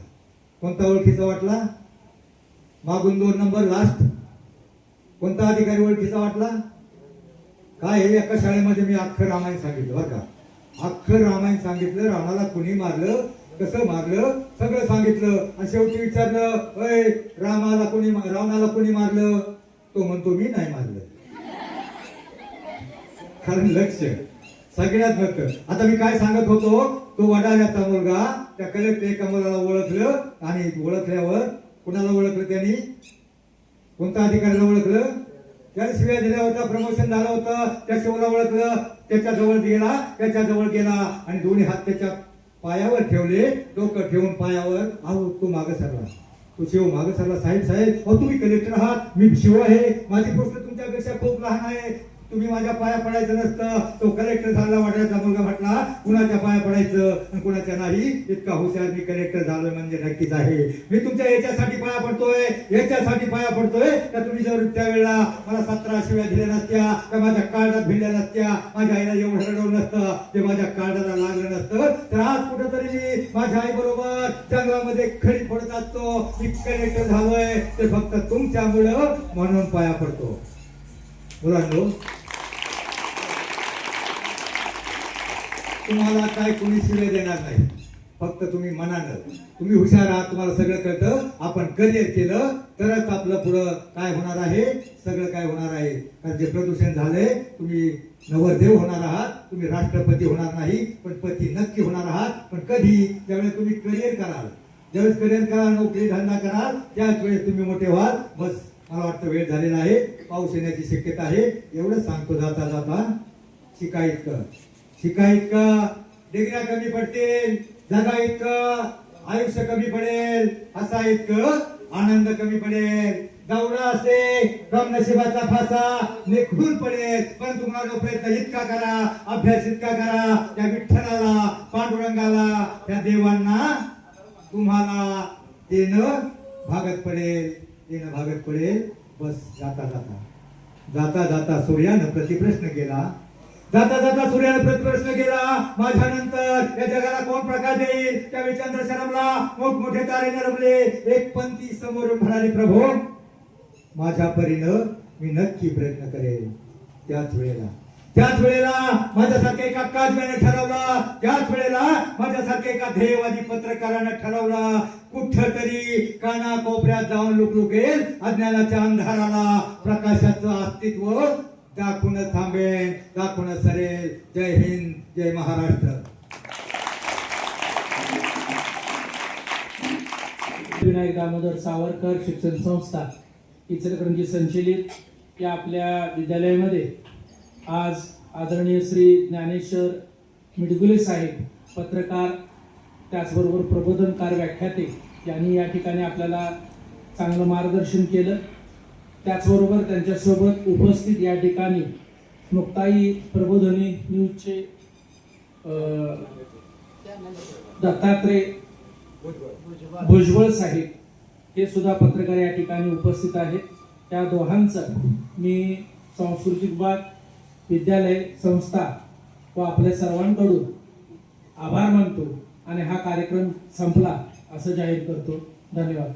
कोणता ओळखीचा वाटला? मागून 2 नंबर लास्ट. कोणता अधिकारी ओळखीचा वाटला? काय हे, एका शाळेमध्ये मी अख्खं रामायण सांगितलं बरं का. अख्खं रामायण सांगितलं. रावणाला कुणी मारलं, कसं मारलं, सगळं सांगितलं. आणि शेवटी विचारलं, अय रावणाला कुणी मारलं? तो म्हणतो, मी नाही मारलं. कारण लक्ष सगळ्यात महत्व. आता मी काय सांगत होतो, तो वडाऱ्याचा मुलगा त्या कलेक्टर एका मुलाला ओळखलं. आणि ओळखल्यावर कुणाला ओळखलं त्यांनी? कोणत्या अधिकाऱ्याला ओळखलं? त्याने शिव्या दिल्या होत्या, प्रमोशन झालं होतं. त्या शिवला ओळखलं. त्याच्या जवळ गेला आणि दोन्ही हात त्याच्या पायावर ठेवले. डोकं ठेवून पायावर, अहो तू मागं सरला. तो शिव मागं सरला. साहेब अहो तुम्ही कलेक्टर आहात, मी शिव आहे, माझी गोष्ट तुमच्यापेक्षा खूप लहान आहे, तुम्ही माझ्या पाया पडायचं नसतं. तो कलेक्टर झाला. वाड्याचा मुलगा म्हटला, कुणाच्या पाया पडायचं आणि कुणाच्या नाही. इतका हुशार मी कलेक्टर झालोय म्हणजे नक्कीच आहे. मी तुमच्या याच्यासाठी पाया पडतोय का तुम्ही जर त्यावेळेला मला 17 शिव्या दिल्या नसत्या, का माझ्या कार्डात भिडल्या नसत्या, माझ्या आईला एवढं रडवलं नसतं, ते माझ्या कार्डाला लागलं नसतं, तर आज कुठंतरी मी माझ्या आई बरोबर जंगलामध्ये खडी फोडत असतो. मी कलेक्टर झालोय ते फक्त तुमच्यामुळं, म्हणून पाया पडतो. मुलांनो, तुम्हाला काय कोणी शिव्या देणार नाही. फक्त तुम्ही मनानं, तुम्ही हुशार आहात, तुम्हाला सगळं कळतं. आपण करिअर केलं तरच आपलं पुढं काय होणार आहे, सगळं काय होणार आहे. कारण जे प्रदूषण झालंय, तुम्ही नवरदेव होणार आहात, तुम्ही राष्ट्रपती होणार नाही, पण पती नक्की होणार आहात. पण कधी? ज्यावेळेस तुम्ही करिअर कराल, नोकरी धंदा कराल, त्याच वेळेस तुम्ही मोठे व्हाल. बस मला वाटतं वेळ झालेला आहे. पाऊस येण्याची शक्यता आहे. एवढं सांगतो जाता जाता, शिका इतकं, डिग्र्या कमी पडतील, जगा इतकं, आयुष्य कमी पडेल, हसा इतकं, आनंद कमी पडेल. दौडा असे कम नशिबाचा फासा निघून पडेल. पण तुम्हाला प्रयत्न इतका करा, अभ्यास इतका करा, त्या विठ्ठलाला, पांडुरंगाला, त्या देवांना तुम्हाला देणं भागत पडेल. बस जाता जाता जाता जाता सूर्यानं प्रतिप्रश्न केला. जाता जाता सूर्यानं प्रतिप्रश्न केला, माझ्यानंतर या जगाला कोण प्रकाश देईल? त्यावेळी चंद्र शरमला, मोठमोठे तारे नरमले. एक पंथी समोरून म्हणाली, प्रभू माझ्या परीनं मी नक्की प्रयत्न करेन. त्याच वेळेला माझ्यासारखे एका काजव्याने ठरवला, त्याच वेळेला माझ्यासारखे एका ध्येयवादी पत्रकारानं ठरवला, कुठतरी काना कोपऱ्यात जाऊन लुकलुकेल अज्ञानाच्या अंधाराला प्रकाशाचं अस्तित्व दाखवून थांबेल, दाखवून सरेल. जय हिंद, जय महाराष्ट्र. विनायक दामोदर सावरकर शिक्षण संस्था इचलकरंजी संचलित या आपल्या विद्यालयामध्ये आज आदरणीय श्री ज्ञानेश्वर मिडगुले साहेब, पत्रकार, त्याचबरोबर प्रबोधनकार, व्याख्याते यांनी या ठिकाणी आपल्याला चांगलं मार्गदर्शन केलं. त्याचबरोबर त्यांच्यासोबत उपस्थित या ठिकाणी मुक्ताई प्रबोधनी न्यूजचे दत्तात्रय भुजबळ साहेब हे सुद्धा पत्रकार या ठिकाणी उपस्थित आहेत. त्या दोघांचं मी सांस्कृतिक विभाग, विद्यालय, संस्था व आपल्या सर्वांकडून आभार मानतो आणि हा कार्यक्रम संपला असं जाहीर करतो. धन्यवाद.